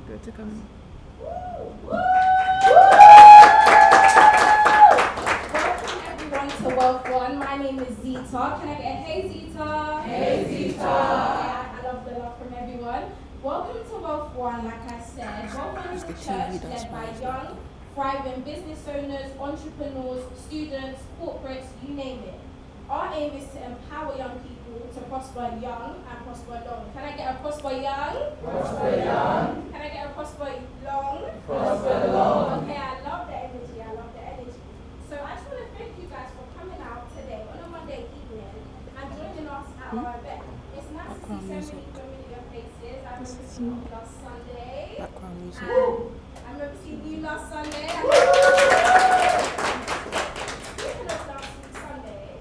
Go to come. Welcome everyone to Wealth One. My name is Zita. Can I get a hey Zita? Hey Zita. Yeah, I love the love from everyone. Welcome to Wealth One. Like I said, Wealth One is a church led by young, thriving business owners, entrepreneurs, students, corporates, you name it. Our aim is to empower young people to prosper young and prosper long. Can I get a prosper young? Prosper young. Can I get a prosper long? Prosper long. Okay, I love the energy. I love the energy. So I just want to thank you guys for coming out today on a Monday evening and joining us at our event. It's nice to see so many familiar faces. I remember seeing you last Sunday. I remember seeing you last Sunday. Speaking of last Sunday,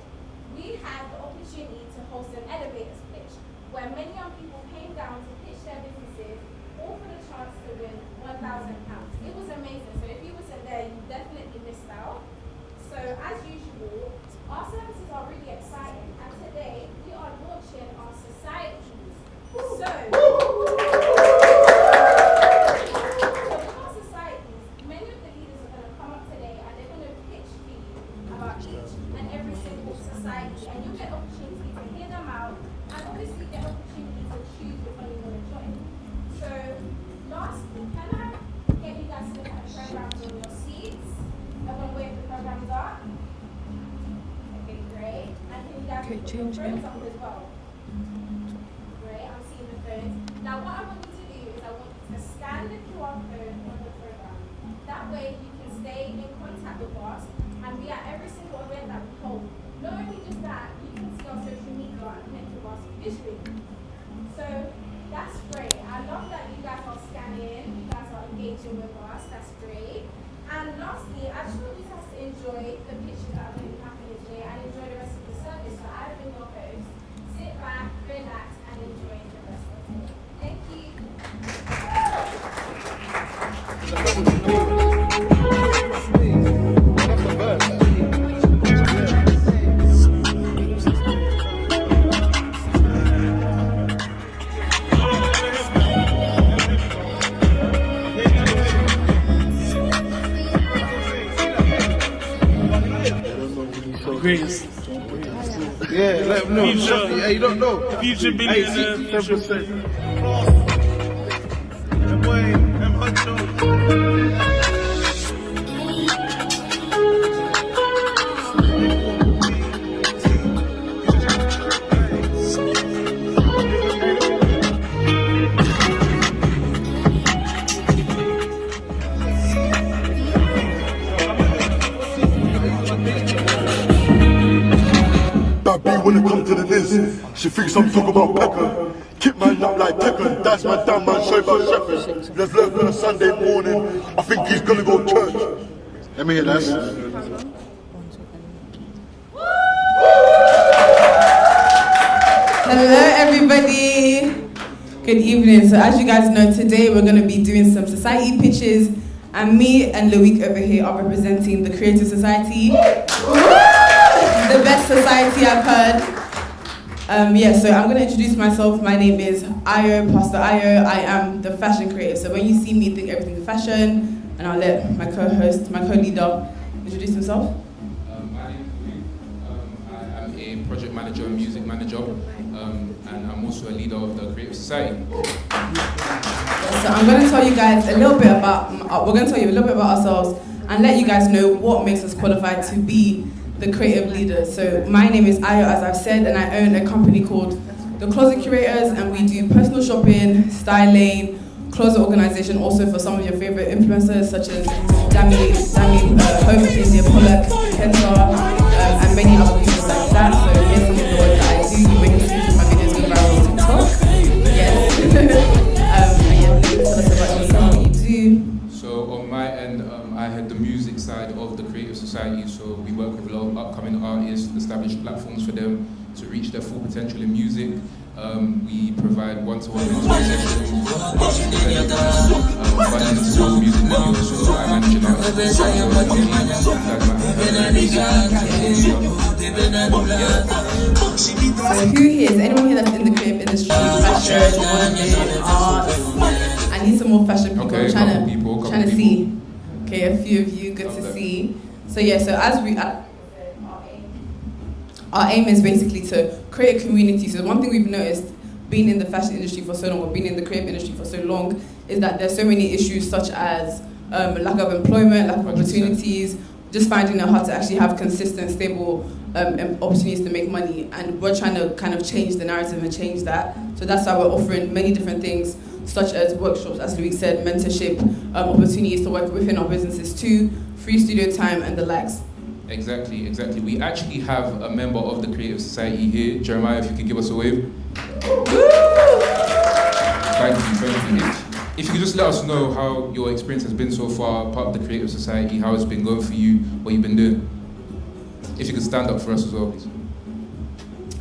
we had the opportunity to host an elevators pitch where many young people came down to pitch their businesses, all for the chance to win £1,000. It was amazing. So if you wasn't there, you definitely missed out. So as usual, our services are really exciting, and today we are launching our societies. So our societies, many of the leaders are going to come up today and they're going to pitch to you about each and every single society, and you'll get opportunity to hear them out and obviously get opportunity to choose which one you want to join. So lastly, can I get you guys to look at the programs on your seats? I'm going to wait for the programs up. Okay, great. And can you guys put your phones up as well? Great, I'm seeing the phones. Now what I want you to do is I want you to scan the QR code on the program. That way you can stay in contact with us and be at every single event that we hold. Not only just that, you can see our social media and connect with us visually. So that's great. I love that you guys are scanning, you guys are engaging with us, that's great. And lastly, I just want you guys to enjoy the pictures that are going to be happening today and enjoy the rest of the service. So I've been your host. Sit back, relax, and enjoy the rest of the day. Thank you. Greatest. Yeah, let them know. Future. Yeah, you don't know. Future billionaire. 10%. That boy, them Huncho. That B when it comes to the list, she thinks I'm talking about Pekka. Keep man up like Tekken, that's my damn man, show about Shepherd. Let's learn on a Sunday morning, I think he's gonna go church. Let me hear that. Hello everybody, good evening. So as you guys know, today we're going to be doing some society pitches, and me and Loic over here are representing the Creative Society. The best society I've heard. So I'm going to introduce myself. My name is Ayo, Pastor Ayo. I am the fashion creative. So when you see me, think everything is fashion, and I'll let my co-host, my co-leader, introduce himself. My name is Luke. I am a project manager and music manager, and I'm also a leader of the Creative Society. So I'm going to tell you guys a little bit about, we're going to tell you a little bit about ourselves and let you guys know what makes us qualified to be the creative leaders. So my name is Ayo, as I've said, and I own a company called The Closet Curators, and we do personal shopping, styling, closet organization, also for some of your favorite influencers such as Dami, Home, India, Pollock, Kenta, and many other people like that. So here's some of the work that I do. You may have seen my videos go viral on TikTok. Yes. And tell us about yourself, what you do. So on my end, I head the music side of the Creative Society. So we work with a lot of upcoming artists, establish platforms for them to reach their full potential in music. We provide one-to-one mentoring sessions, funding towards music videos. So I manage an artist. So who here, is anyone here that's in the creative industry, fashion, modeling, arts? I need some some more fashion people. Okay, I'm trying couple to people, couple trying to people. see. Okay, a few of you, good Love to that. see. So yeah, so as we our aim is basically to create a community. So one thing we've noticed, being in the fashion industry for so long, or being in the creative industry for so long, is that there's so many issues such as lack of employment, lack of 100%. opportunities, just finding out how to actually have consistent, stable opportunities to make money. And we're trying to kind of change the narrative and change that. So that's why we're offering many different things, such as workshops, as Louis said, mentorship, opportunities to work within our businesses too, free studio time and the likes. Exactly. We actually have a member of the Creative Society here. Jeremiah, if you could give us a wave. Thank you. If you could just let us know how your experience has been so far, part of the Creative Society, how it's been going for you, what you've been doing. If you could stand up for us as well, please.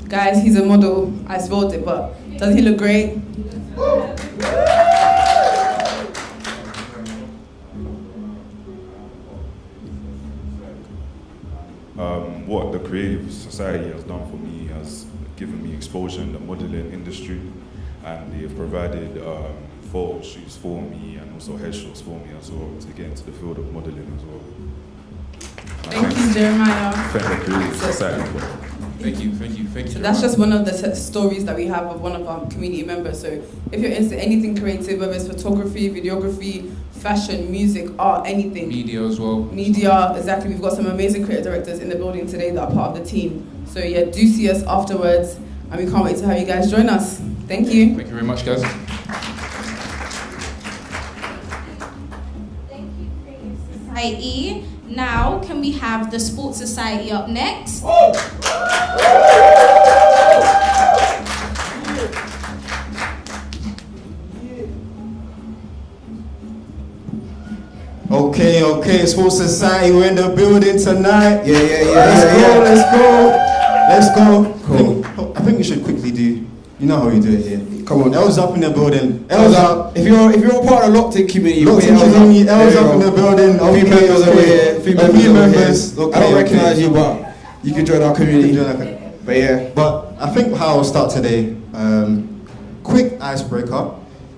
Guys, he's a model. I spoiled it, but doesn't he look great? What the Creative Society has done for me has given me exposure in the modeling industry, and they have provided photo shoots for me and also headshots for me as well to get into the field of modeling as well. Thank you, Jeremiah. Thank the Creative Society for that. Thank you. So that's just one of the stories that we have of one of our community members. So if you're into anything creative, whether it's photography, videography, fashion, music, art, anything. Media as well. Media, exactly. We've got some amazing creative directors in the building today that are part of the team. So yeah, do see us afterwards, and we can't wait to have you guys join us. Thank you. Thank you very much, guys. Thank you, Creative Society. Now, can we have the Sports Society up next? Okay, Sports Society, we're in the building tonight. Yeah. Let's go. Cool. I think we should quickly do, you know how we do it here. Come on. Els up in the building. Els up. If you're a part of the Locked-In community, Locked-In put your community, Els Els up in the building. A few members over here. A few members. I don't recognize you, but you can join our community. But yeah. But I think how I'll start today, quick icebreaker.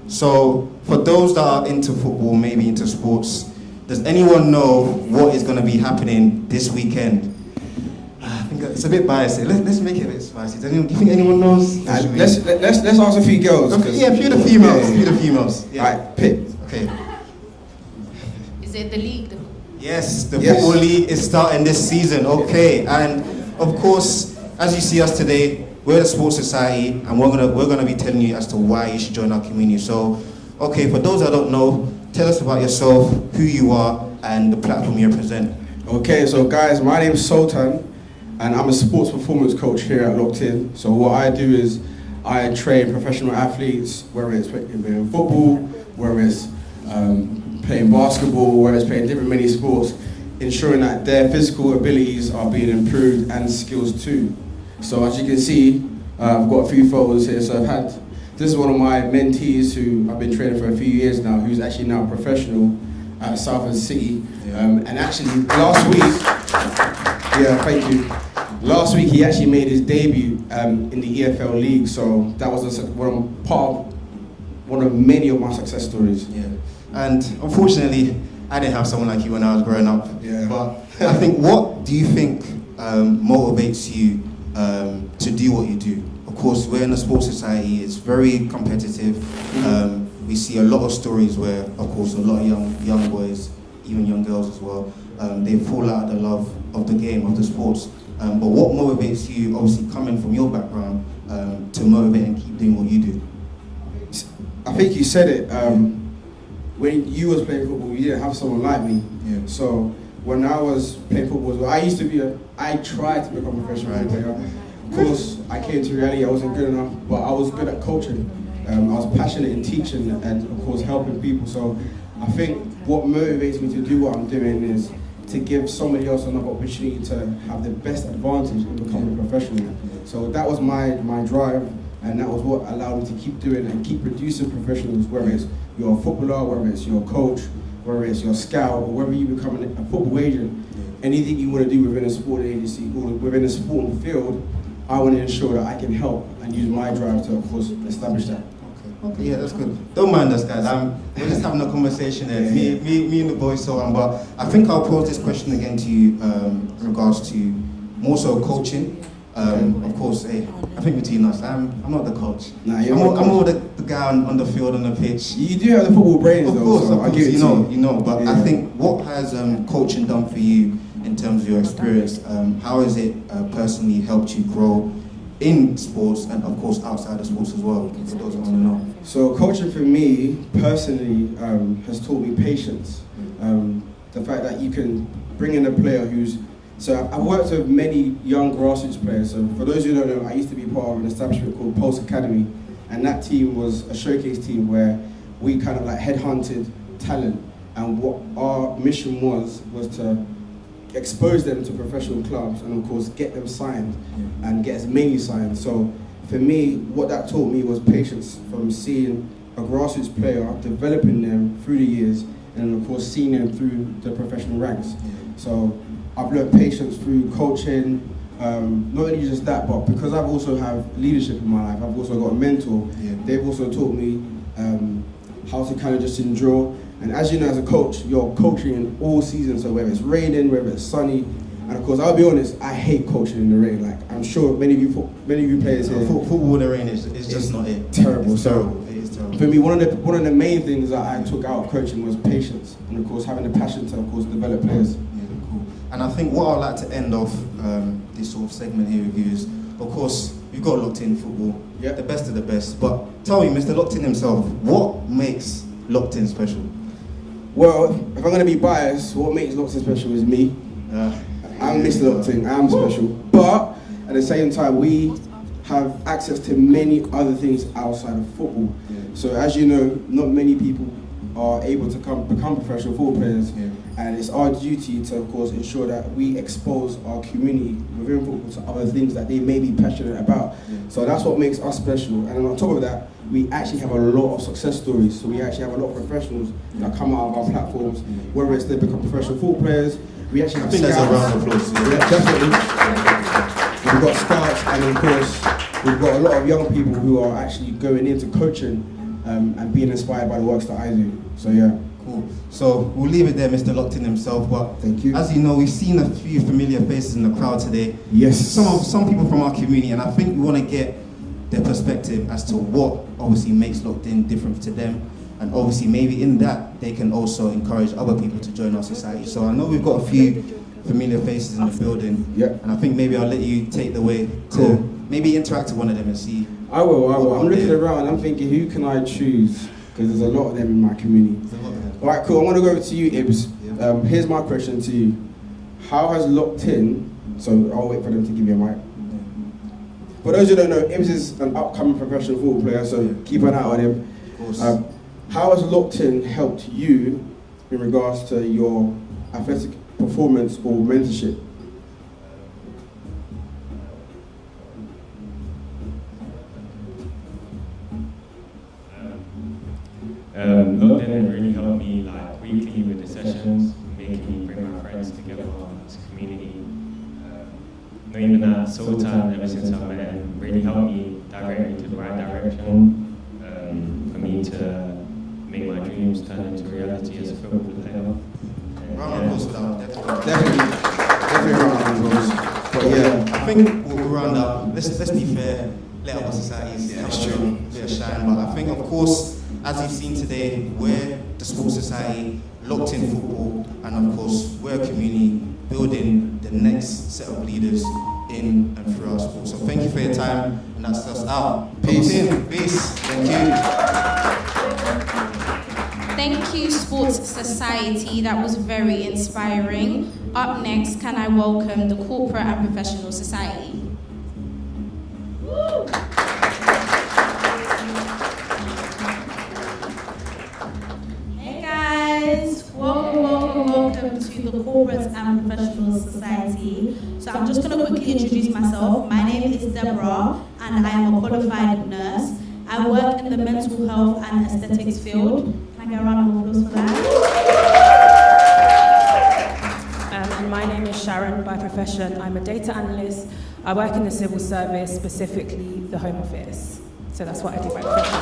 So for those that are into football, maybe into sports, does anyone know what is going to be happening this weekend? I think it's a bit biased. Let's make it a bit spicy. Do you think anyone knows? Let's ask a few girls. Okay, yeah, a few of the females. Yeah. A few of the females. Yeah. Alright, pick. Okay. Is it the league? Yes, the Football League is starting this season. Okay, and of course, as you see us today, we're the Sports Society, and we're gonna be telling you as to why you should join our community. So, okay, for those that don't know, tell us about yourself, who you are, and the platform you represent. Okay, so guys, my name's Sultan, and I'm a sports performance coach here at Locked-In. So what I do is I train professional athletes, whether it's playing football, whether it's playing basketball, whether it's playing different many sports, ensuring that their physical abilities are being improved and skills too. So as you can see, I've got a few photos here. So this is one of my mentees who I've been training for a few years now, who's actually now a professional at Southend City. And actually last week, thank you. Last week he actually made his debut in the EFL League. So that was one of many of my success stories. Yeah. And unfortunately, I didn't have someone like you when I was growing up. Yeah. But I think, what do you think motivates you to do what you do? Of course, we're in a sports society. It's very competitive. We see a lot of stories where, of course, a lot of young boys, even young girls as well, they fall out of the love of the game, of the sports. But what motivates you, obviously coming from your background, to motivate and keep doing what you do? I think you said it. When you was playing football, you didn't have someone like me. Yeah. So when I was playing football, I tried to become a professional player. Of course, I came to reality I wasn't good enough, but I was good at coaching. I was passionate in teaching and, of course, helping people. So I think what motivates me to do what I'm doing is to give somebody else another opportunity to have the best advantage in becoming a professional. So that was my drive, and that was what allowed me to keep doing and keep producing professionals, whether it's you're a footballer, whether it's your coach, whether it's your scout, or whether you become a football agent. Anything you want to do within a sport agency or within a sporting field, I want to ensure that I can help and use my drive to, of course, establish that. Okay. Okay, yeah, that's good. Don't mind us, guys. We're just having a conversation here. Me and the boys, so on. But I think I'll pose this question again to you in regards to more so coaching. Of course, hey, I think between us, I'm not the coach. Nah, I'm more the guy on the field, on the pitch. You do have the football brains, though. Of So course, you know. But I think what has coaching done for you in terms of your experience? How has it personally helped you grow in sports and of course outside of sports as well, for those who want to know? So coaching for me personally has taught me patience. The fact that you can bring in a player who's, so I've worked with many young grassroots players. So for those who don't know, I used to be part of an establishment called Pulse Academy, and that team was a showcase team where we kind of like headhunted talent, and what our mission was to expose them to professional clubs and of course get them signed and get as many signed. So for me, what that taught me was patience, from seeing a grassroots player, developing them through the years, and of course seeing them through the professional ranks. So I've learned patience through coaching, not only just that, but because I've also have leadership in my life, I've also got a mentor. They've also taught me how to kind of just endure. And as you know, as a coach, you're coaching in all seasons, so whether it's raining, whether it's sunny, and of course, I'll be honest, I hate coaching in the rain. Like, I'm sure many of you players here. Football in the rain is just not it. Terrible. It's So terrible. It is terrible. for me, one of the main things that I took out of coaching was patience, and of course, having the passion to, of course, develop players. Cool. And I think what I'd like to end off this sort of segment here with you is, of course, we've got Locked In football, the best of the best. But tell me, Mr. Locked In himself, what makes Locked In special? Well, if I'm going to be biased, what makes Locked In special is me. I'm Mr. Locked In, I'm special. But at the same time, we have access to many other things outside of football. So as you know, not many people are able to become professional football players. And it's our duty to, of course, ensure that we expose our community within football to other things that they may be passionate about. So that's what makes us special. And on top of that, we actually have a lot of success stories. So we actually have a lot of professionals that come out of our platforms, whether it's they become professional football players. We actually have there's a round of applause. Yeah, definitely. We've got scouts, and of course, we've got a lot of young people who are actually going into coaching and being inspired by the works that I do. So yeah. Cool. So we'll leave it there, Mr. Locked In himself. But thank you. As you know, we've seen a few familiar faces in the crowd today. Yes. Some people from our community, and I think we want to get their perspective as to what obviously makes Locked In different to them, and obviously maybe in that they can also encourage other people to join our society. So I know we've got a few familiar faces in the building, and I think maybe I'll let you take the way to maybe interact with one of them and see. I will. I'm looking around, I'm thinking, who can I choose? Because there's a lot of them in my community. All right, cool. I want to go over to you, Ibs. Here's my question to you. How has Locked In, so I'll wait for them to give me a mic. For those who don't know, Ibs is an upcoming professional football player, so keep an eye on him. How has Locked In helped you in regards to your athletic performance or mentorship? Locked In really helped me like weekly with the sessions, making me bring my friends together as a community. Not even that, Sultan, ever since I met him, really helped me direct me to the right direction for me to make my dreams turn into reality as a football player. Round of applause for that. Definitely round of applause. But yeah, I think we'll round up. Let's be fair. Let our society have a bit of shine. But I think, of course, as you've seen today, we're the sports society, Locked In football, and of course, we're a community building the next set of leaders in and through our sport. So thank you for your time, and that's us out. Peace. Peace. Thank you. Thank you, Sports Society. That was very inspiring. Up next, can I welcome the Corporate and Professional Society? Hey guys, welcome to the Corporate and Professional Society. So I'm just going to quickly introduce myself. My name is Deborah, and I am a qualified nurse. I work in the mental health and aesthetics field. Can I get a round of applause for that? And my name is Sharon by profession. I'm a data analyst. I work in the civil service, specifically the Home Office. So that's what I do by profession.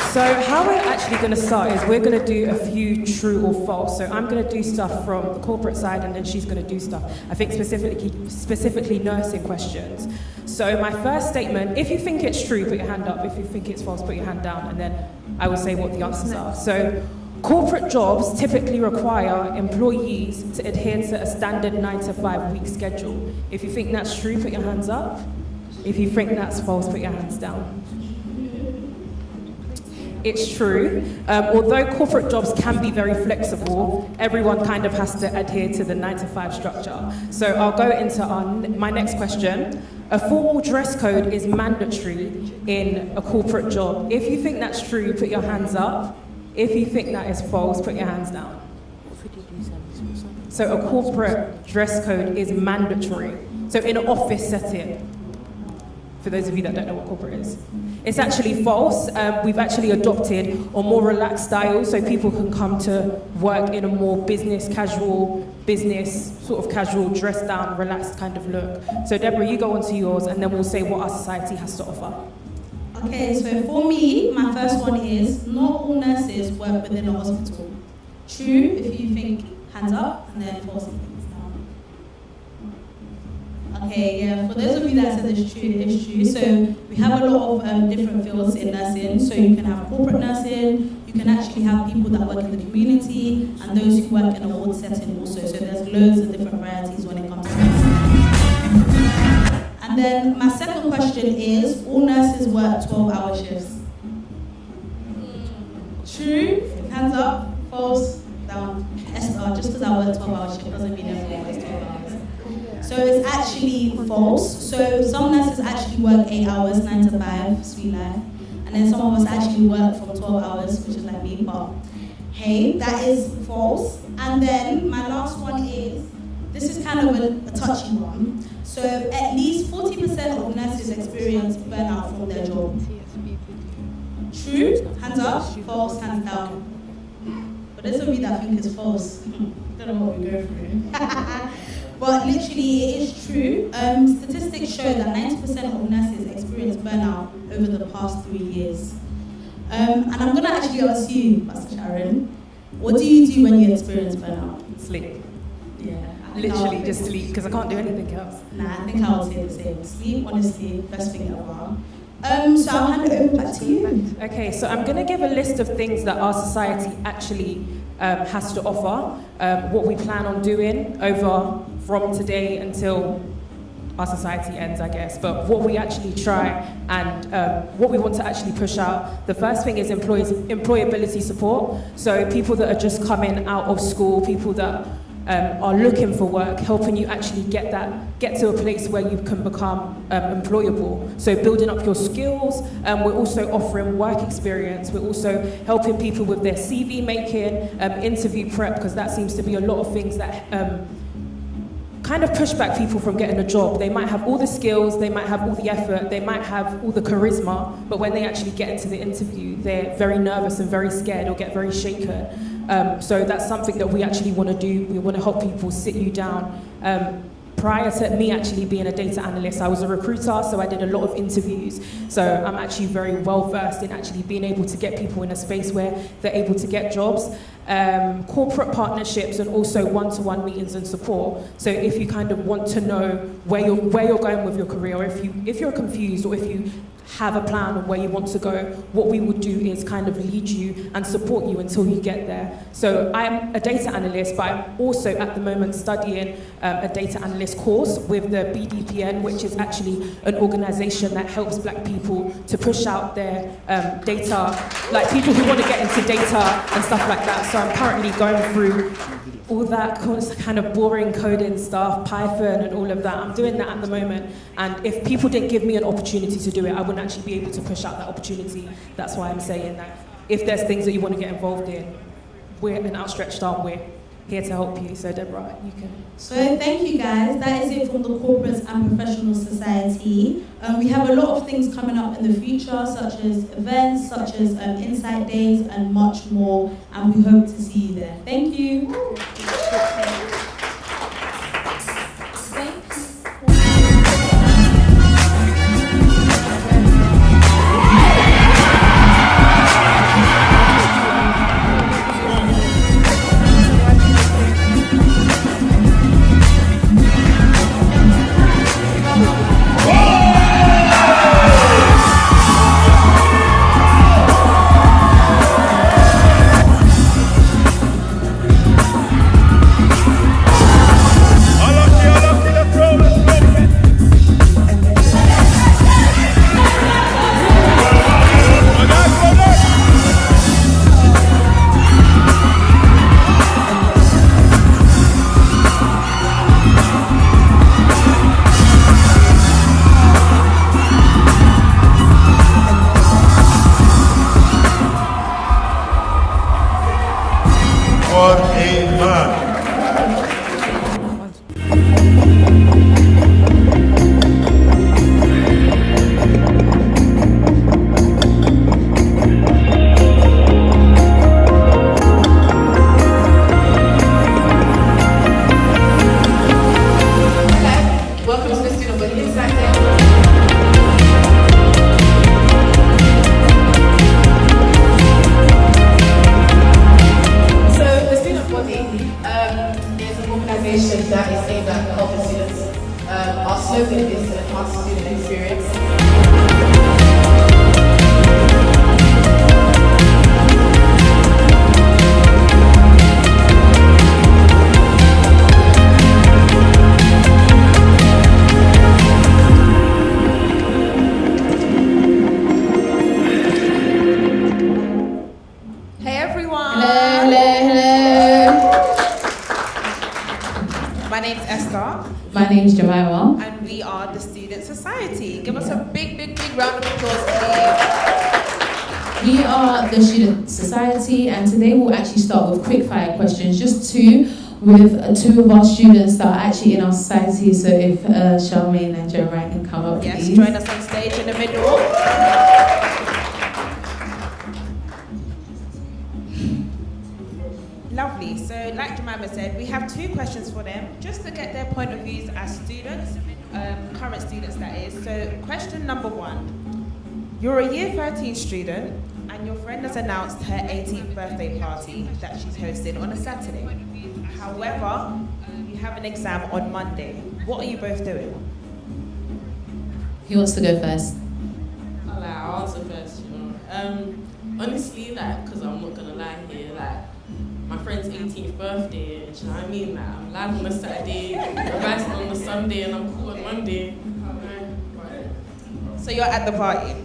So how we're actually going to start is we're going to do a few true or false. So I'm going to do stuff from the corporate side, and then she's going to do stuff, I think specifically nursing questions. So my first statement, if you think it's true, put your hand up. If you think it's false, put your hand down, and then I will say what the answers are. So corporate jobs typically require employees to adhere to a standard 9-to-5 week schedule. If you think that's true, put your hands up. If you think that's false, put your hands down. It's true. Although corporate jobs can be very flexible, everyone kind of has to adhere to the 9-to-5 structure. So I'll go into my next question. A formal dress code is mandatory in a corporate job. If you think that's true, put your hands up. If you think that is false, put your hands down. So a corporate dress code is mandatory. So in an office setting, for those of you that don't know what corporate is. It's actually false. We've actually adopted a more relaxed style so people can come to work in a more business casual, dressed down, relaxed kind of look. So Deborah, you go on to yours and then we'll say what our society has to offer. Okay, so for me, my first one is not all nurses work within a hospital. True, if you think, hands up, and then false. Okay, yeah, for those of you that said it's true. So we have a lot of different fields in nursing. So you can have corporate nursing, you can actually have people that work in the community, and those who work in a ward setting also. So there's loads of different varieties when it comes to nursing. And then my second question is, all nurses work 12-hour shifts. True, hands up, false, down. Esther, just because I work 12-hour shift doesn't mean everyone works 12 hours. So it's actually false. So some nurses actually work 8 hours, 9 to 5, sweet life. And then some of us actually work from 12 hours, which is like me, but hey, that is false. And then my last one is, this is kind of a touchy one. So at least 40% of nurses experience burnout from their job. True, hands up, false, hands down. For those of you that think it's false, I don't know what we go through. But literally, it is true. Statistics show that 90% of nurses experience burnout over the past 3 years. And I'm going to actually ask you, Pastor Sharon, what do you do when you experience burnout? Sleep. Yeah. Literally just sleep, because I can't do anything else. Nah, I think I would say the same. Sleep, honestly, best thing ever. So I'll hand it over back to you. Okay, so I'm going to give a list of things that our society actually has to offer, what we plan on doing from today until our society ends, I guess, but what we actually try and what we want to actually push out. The first thing is employability support, so people that are just coming out of school, people that are looking for work, helping you actually get to a place where you can become employable. So building up your skills, we're also offering work experience, we're also helping people with their CV making, interview prep, because that seems to be a lot of things that kind of push back people from getting a job. They might have all the skills, they might have all the effort, they might have all the charisma, but when they actually get into the interview, they're very nervous and very scared or get very shaken. So that's something that we actually want to do. We want to help people sit you down. Prior to me actually being a data analyst, I was a recruiter, so I did a lot of interviews. So I'm actually very well versed in actually being able to get people in a space where they're able to get jobs. Corporate partnerships and also one-to-one meetings and support. So if you kind of want to know where you're going with your career, or if you're confused, or if you have a plan of where you want to go, what we would do is kind of lead you and support you until you get there. So I'm a data analyst, but I'm also at the moment studying a data analyst course with the BDPN, which is actually an organization that helps Black people to push out their data, like people who want to get into data and stuff like that. So I'm currently going through all that kind of boring coding stuff, Python and all of that. I'm doing that at the moment. And if people didn't give me an opportunity to do it, I wouldn't actually be able to push out that opportunity. That's why I'm saying that if there's things that you want to get involved in, we're an outstretched arm, we're here to help you. So Deborah, you can. So thank you guys. That is it from the Corporate and Professional Society. We have a lot of things coming up in the future, such as events, such as Insight Days, and much more. And we hope to see you there. Thank you. What a man. Welcome to the student body. So the student body is an organisation that is aimed at helping students. Our slogan is to enhance student experience. Hey everyone! Hello. My name's Esther. My name's Jemima. And we are the Student Society. Give us a big round of applause, please. We are the Student Society, and today we'll actually start with quickfire questions, just two, with two of our students that are actually in our society. So if Charmaine and Jeremiah can come up, Yes, please. join us on stage in the middle. Lovely. So, like Jemima said, we have two questions for them, just to get their point of views as students, current students that is. So, question number one. You're a year 13 student, and your friend has announced her 18th birthday party that she's hosting on a Saturday. However, you have an exam on Monday. What are you both doing? Who wants to go first? I'll answer first, you know. Honestly, like, because I'm not gonna lie here, like, my friend's 18th birthday, do you know what I mean? Like, I'm live on a Saturday, revising on the Sunday, and I'm cool on Monday. So you're at the party?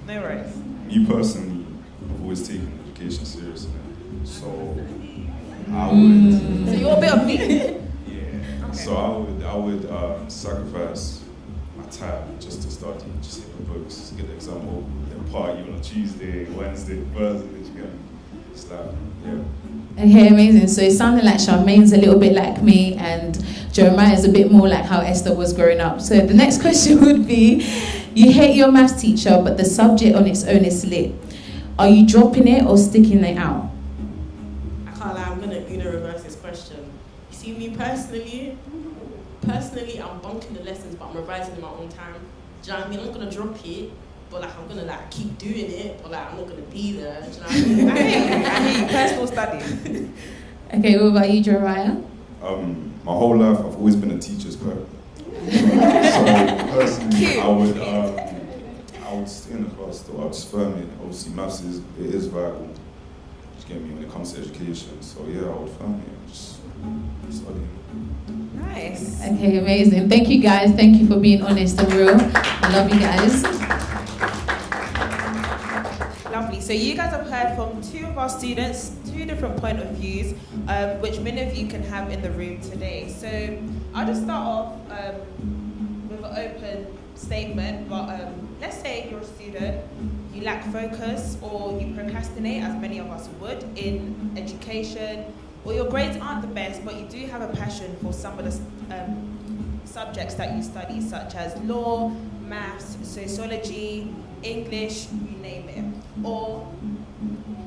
No worries. Me personally, I've always taken education seriously. So I would. So you're a bit of me? Yeah. Okay. So I would sacrifice my time just to study, just hit the books, get the exam over, then party on a Tuesday, Wednesday, Thursday, it's like, yeah. Okay, amazing. So it sounded like Charmaine's a little bit like me, and Jeremiah is a bit more like how Esther was growing up. So the next question would be, you hate your maths teacher, but the subject on its own is lit. Are you dropping it or sticking it out? I can't lie, I'm gonna reverse this question. You see, me personally, I'm bunking the lessons, but I'm revising in my own time. Do you know what I mean? I'm not gonna drop it, but like I'm gonna like keep doing it, but like I'm not gonna be there. Do you know what I mean? I hate personal study. Okay, what about you, Jeremiah? My whole life, I've always been a teacher's pet. So personally, I would stay in the class though. I would just firm it. Obviously, maths is vital. You get me when it comes to education. So yeah, I would firm it. Just study. Nice. Okay, amazing. Thank you guys. Thank you for being honest and real. I love you guys. Lovely. So you guys have heard from two of our students, two different point of views, which many of you can have in the room today. So I'll just start off with an open statement, but let's say you're a student, you lack focus or you procrastinate, as many of us would, in education, or your grades aren't the best, but you do have a passion for some of the subjects that you study, such as law, maths, sociology, English, you name it. Or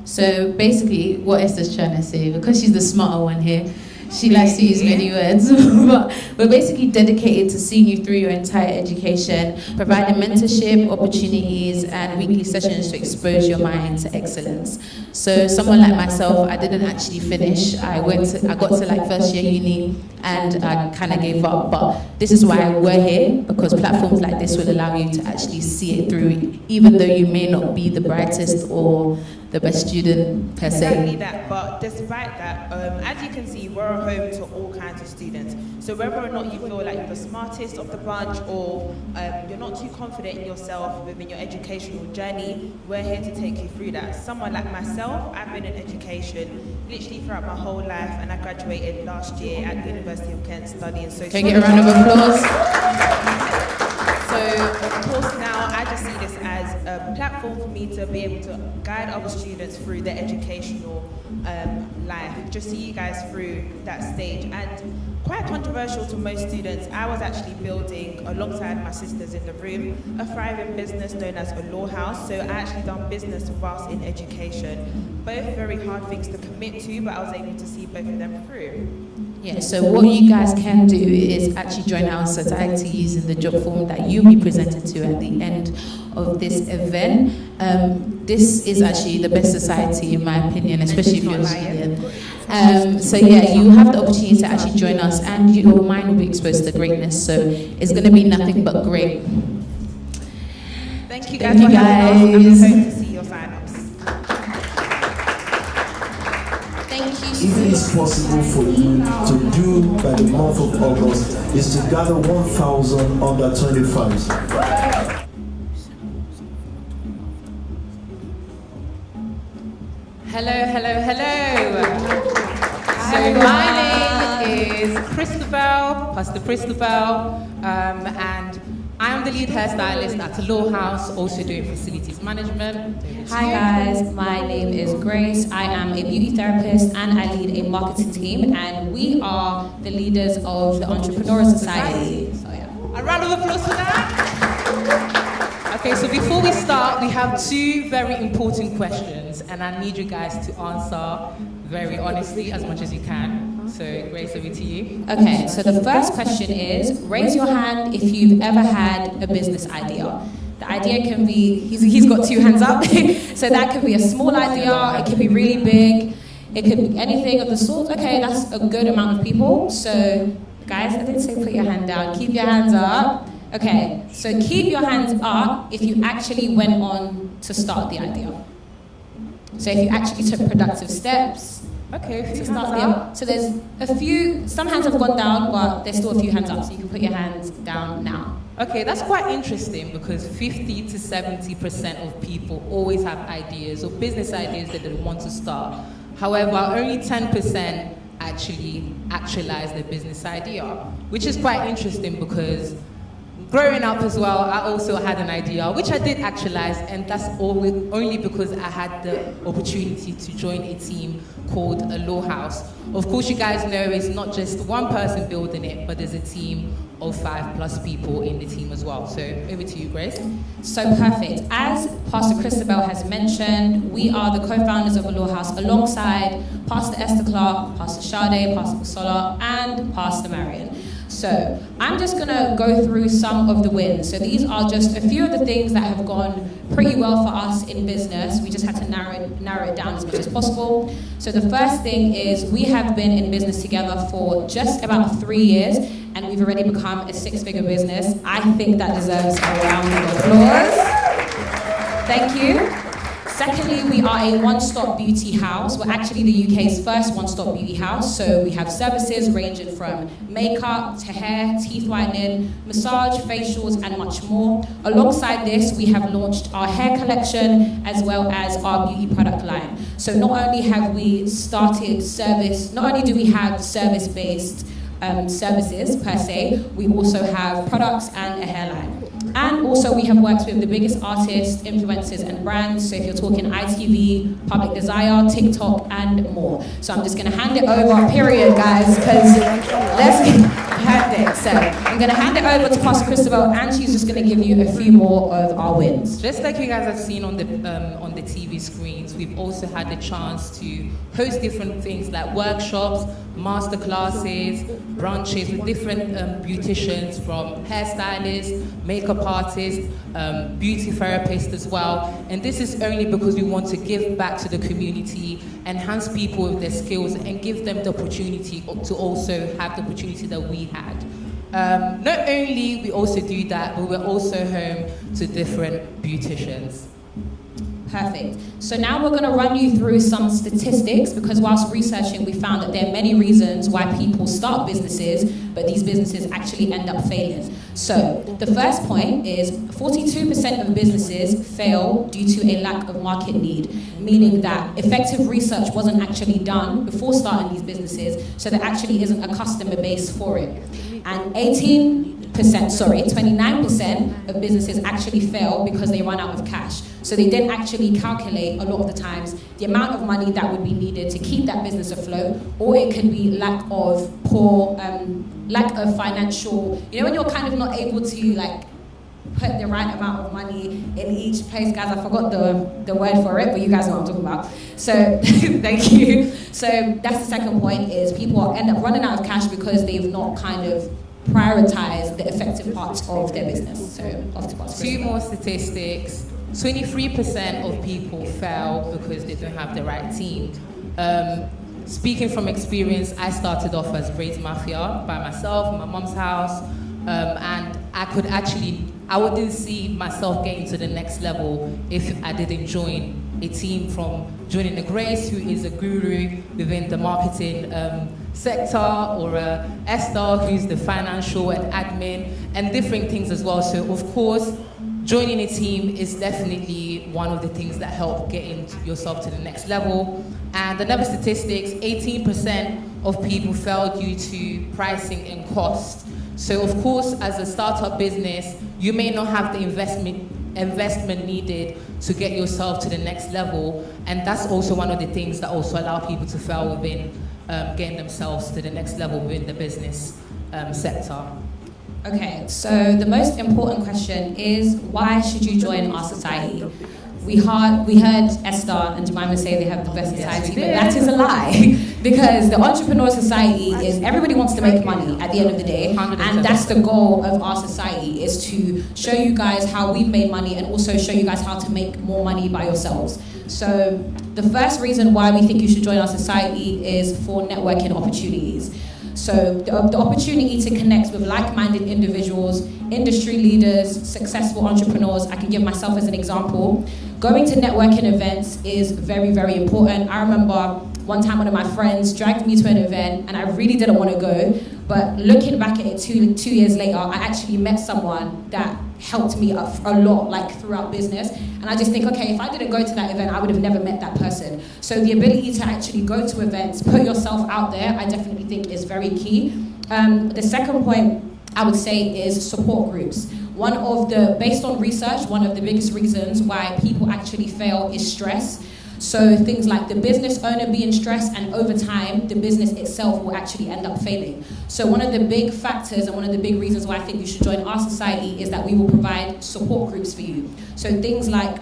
So basically, what Esther's trying to say, because she's the smarter one here, she likes to use many words, but we're basically dedicated to seeing you through your entire education, providing mentorship, opportunities, and weekly sessions to expose your mind to excellence. So someone like myself, I didn't actually finish. I got to like first year uni, and I kind of gave up. But this is why we're here, because platforms like this will allow you to actually see it through, even though you may not be the brightest or the best student per se. Exactly that, but despite that, as you can see, we're a home to all kinds of students. So whether or not you feel like you're the smartest of the bunch, or you're not too confident in yourself within your educational journey, we're here to take you through that. Someone like myself, I've been in education literally throughout my whole life, and I graduated last year at the University of Kent studying sociology. Can I get a round of applause? So, of course, now I just see this as a platform for me to be able to guide other students through their educational life, just see you guys through that stage. And quite controversial to most students, I was actually building, alongside my sisters in the room, a thriving business known as a law house. So I actually done business whilst in education. Both very hard things to commit to, but I was able to see both of them through. Yeah, so what you guys can do is actually join our society using the job form that you'll be presented to at the end of this event. This is actually the best society in my opinion, especially if you're a student. So yeah, you have the opportunity to actually join us and your mind will be exposed to greatness. So it's going to be nothing but great. Thank you guys for having us. I'm excited to see your sign-ups. If it is possible for you to do by the month of August is to gather 1,000 under 25s. Hello. So my name is Christabel, Pastor Christabel, and I am the lead hairstylist at a law house, also doing facilities management. Hi guys, my name is Grace. I am a beauty therapist and I lead a marketing team, and we are the leaders of the Entrepreneurial Society. So yeah. A round of applause for that. Okay, so before we start, we have two very important questions, and I need you guys to answer very honestly as much as you can. So Grace, over to you. Okay, so the first question is, raise your hand if you've ever had a business idea. The idea can be, he's got two hands up, so that could be a small idea, it could be really big, it could be anything of the sort. Okay, that's a good amount of people. So guys, I didn't say put your hand down, keep your hands up. Okay, so keep your hands up if you actually went on to start the idea. So if you actually took productive steps, okay, to start the, so there's a few, some hands have gone down, but there's still a few hands up, so you can put your hands down now. Okay, that's quite interesting because 50 to 70% of people always have ideas or business ideas that they want to start. However, only 10% actually actualize their business idea, which is quite interesting because growing up as well, I also had an idea, which I did actualize, and that's only because I had the opportunity to join a team called a law house. Of course, you guys know it's not just one person building it, but there's a team of 5+ people in the team as well. So over to you, Grace. So perfect. As Pastor Christabel has mentioned, we are the co-founders of a law house alongside Pastor Esther Clark, Pastor Sade, Pastor Basola, and Pastor Marion. So I'm just going to go through some of the wins. So these are just a few of the things that have gone pretty well for us in business. We just had to narrow it down as much as possible. So the first thing is we have been in business together for just about 3 years, and we've already become a 6-figure business. I think that deserves a round of applause. Thank you. Secondly, we are a one-stop beauty house. We're actually the UK's first one-stop beauty house. So we have services ranging from makeup to hair, teeth whitening, massage, facials, and much more. Alongside this, we have launched our hair collection as well as our beauty product line. So not only have we started service, not only do we have service-based services per se, we also have products and a hairline. And also we have worked with the biggest artists, influencers and brands. So if you're talking ITV, Public Desire, TikTok and more. So I'm just going to hand it over, period guys, because let's get perfect. So I'm going to hand it over to Pastor Christabel and she's just going to give you a few more of our wins. Just like you guys have seen on the TV screens, we've also had the chance to host different things like workshops, masterclasses, brunches with different beauticians, from hairstylists, makeup artists, beauty therapists as well. And this is only because we want to give back to the community, enhance people with their skills, and give them the opportunity to also have the opportunity that we had. Not only we also do that, but we're also home to different beauticians. Perfect. So now we're going to run you through some statistics, because whilst researching we found that there are many reasons why people start businesses, but these businesses actually end up failing. So the first point is 42% of businesses fail due to a lack of market need, meaning that effective research wasn't actually done before starting these businesses, so there actually isn't a customer base for it. And 18 29% of businesses actually fail because they run out of cash. So they didn't actually calculate a lot of the times the amount of money that would be needed to keep that business afloat, or it could be lack of financial, when you're kind of not able to put the right amount of money in each place. Guys, I forgot the word for it, but you guys know what I'm talking about. So thank you. So that's the second point, is people end up running out of cash because they've not kind of prioritized the effective parts of their business. So off to Pastor. Two more statistics. 23% of people fail because they don't have the right team. Speaking from experience, I started off as Braids Mafia by myself in my mom's house, and I wouldn't see myself getting to the next level if I didn't join a team, from joining the Grace, who is a guru within the marketing sector, or Esther, who's the financial and admin, and different things as well. So of course, joining a team is definitely one of the things that help getting yourself to the next level. And another statistics, 18% of people fail due to pricing and cost. So of course, as a startup business, you may not have the investment needed to get yourself to the next level. And that's also one of the things that also allow people to fail within getting themselves to the next level within the business sector. Okay, so the most important question is, why should you join our society? We heard Esther and Jemima say they have the best society, but that is a lie. Because the Entrepreneur Society is, everybody wants to make money at the end of the day, and that's the goal of our society, is to show you guys how we've made money and also show you guys how to make more money by yourselves. So the first reason why we think you should join our society is for networking opportunities. So the opportunity to connect with like-minded individuals, industry leaders, successful entrepreneurs. I can give myself as an example. Going to networking events is very, very important. I remember one time one of my friends dragged me to an event and I really didn't want to go. But looking back at it two years later, I actually met someone that helped me a lot, throughout business. And I just think, okay, if I didn't go to that event, I would have never met that person. So the ability to actually go to events, put yourself out there, I definitely think is very key. The second point I would say is support groups. Based on research, one of the biggest reasons why people actually fail is stress. So things like the business owner being stressed, and over time, the business itself will actually end up failing. So one of the big factors and one of the big reasons why I think you should join our society is that we will provide support groups for you. So things like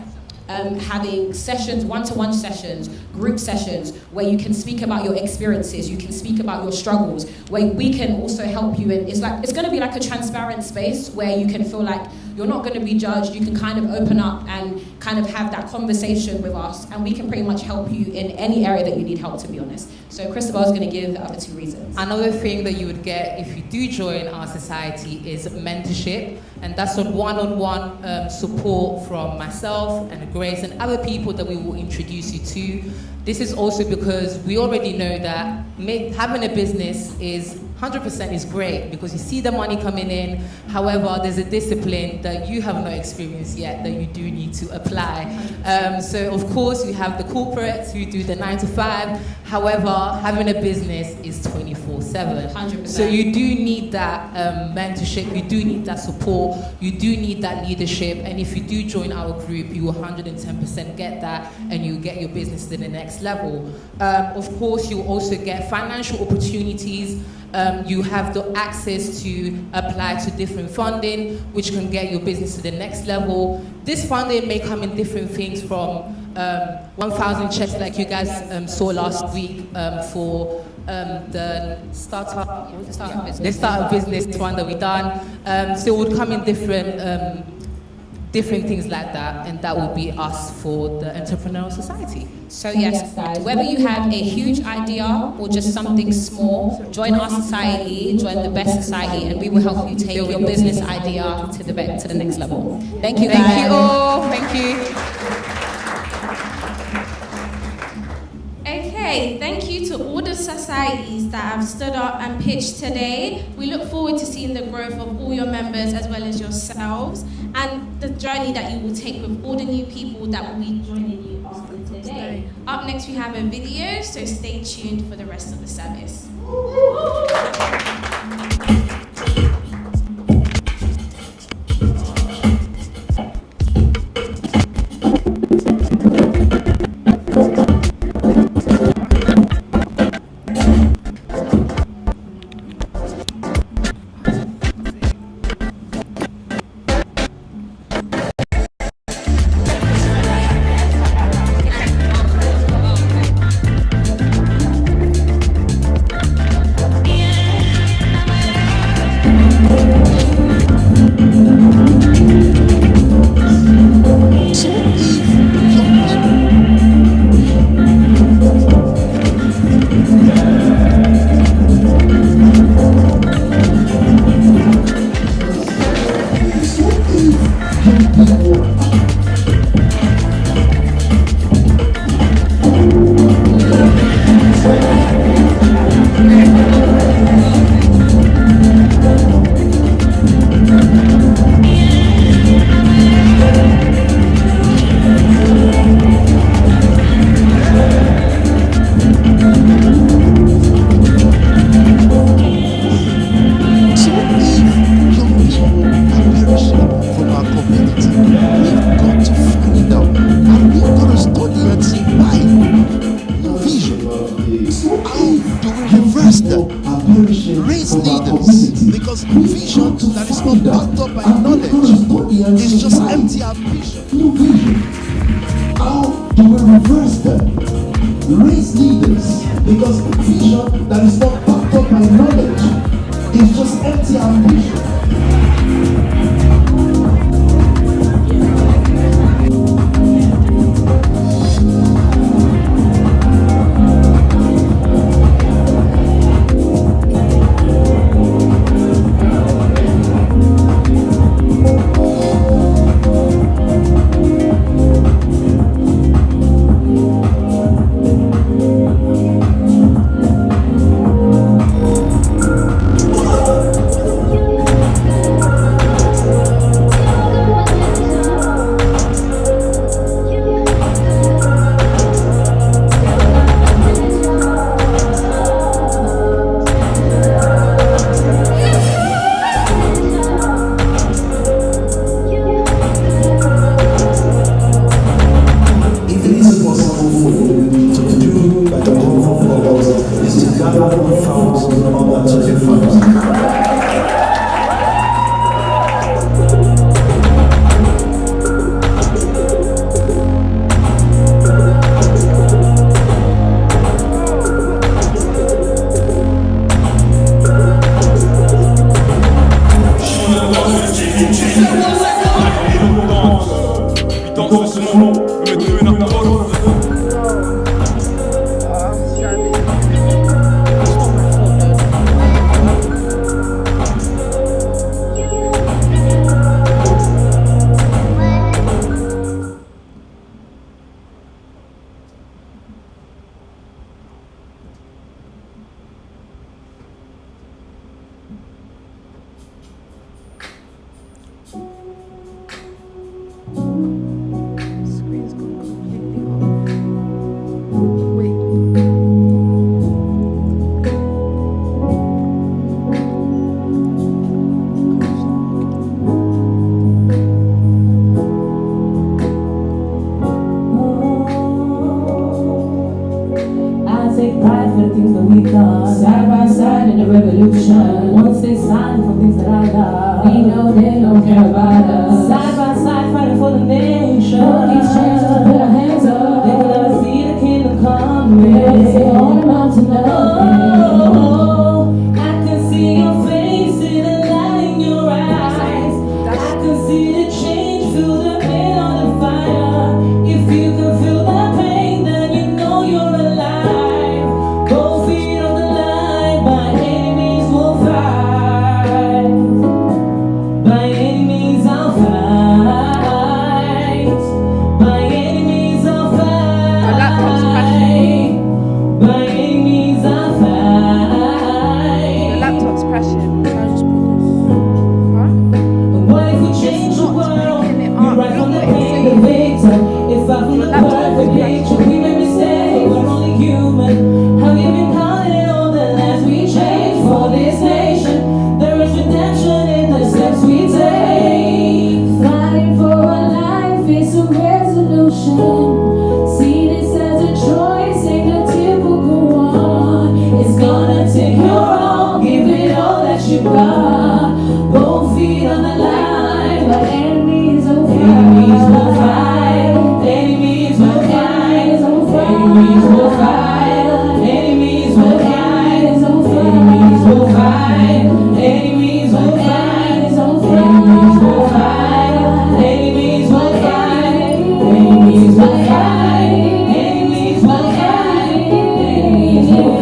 having sessions, one-to-one sessions, group sessions, where you can speak about your experiences, you can speak about your struggles, where we can also help you. It's going to be like a transparent space where you can feel like you're not going to be judged. You can kind of open up and kind of have that conversation with us, and we can pretty much help you in any area that you need help, to be honest. So Christabel is going to give the other two reasons. Another thing that you would get if you do join our society is mentorship, and that's on one-on-one support from myself and Grace and other people that we will introduce you to. This is also because we already know that having a business is 100% is great because you see the money coming in. However, there's a discipline that you have not experienced yet that you do need to apply. So of course, we have the corporates who do the 9 to 5. However, having a business is 24/7. 100%. So you do need that mentorship, you do need that support, you do need that leadership. And if you do join our group, you will 110% get that, and you get your business to the next level. Of course, you also get financial opportunities. You have the access to apply to different funding, which can get your business to the next level. This funding may come in different things, from 1,000 checks like you guys saw last week for the startup business one that we done. So it would come in different things like that, and that would be us for the Entrepreneurial Society. So yes, guys, whether you have a huge idea or just something small, join our society, join the best society, and we will help you take your business idea to the next level. Thank you, guys. Thank you all. Thank you. Okay, thank you to all the societies that have stood up and pitched today. We look forward to seeing the growth of all your members as well as yourselves, and the journey that you will take with all the new people that will be joining you after today. Up next we have a video, so stay tuned for the rest of the service. Because vision that is not backed up by knowledge is just empty ambition. How do we reverse them? Raise leaders, because vision that is not backed up by knowledge is just empty ambition. Side by side in the revolution. Once they sign for things that I love, we know they don't care about us. Side by side fighting for the nation. All these chains to put our hands up. They will never see the kingdom coming. They won't amount to nothing. Oh, I can see your face in the light in your eyes. I can see the change, feel the pain on the fire. If you can feel that pain, then you know you're alive. Both feet on the line, by any means we'll fight. By any means I'll fight. By any means I'll fight. By any means I'll fight. Your laptop's crashing. Can I just put What if we change the world? You right from the pain, the victim. If I from the perfect picture, we made mistakes, we're only human. Have you been counting all the lives we changed for this nation? There is redemption in the steps we take. Fighting for our life is a resolution. See this as a choice, ain't a typical one. It's gonna take your all, give it all that you got. Both feet on the line, but enemies will fight. Enemies will fight. Enemies will fight. Enemies will fight.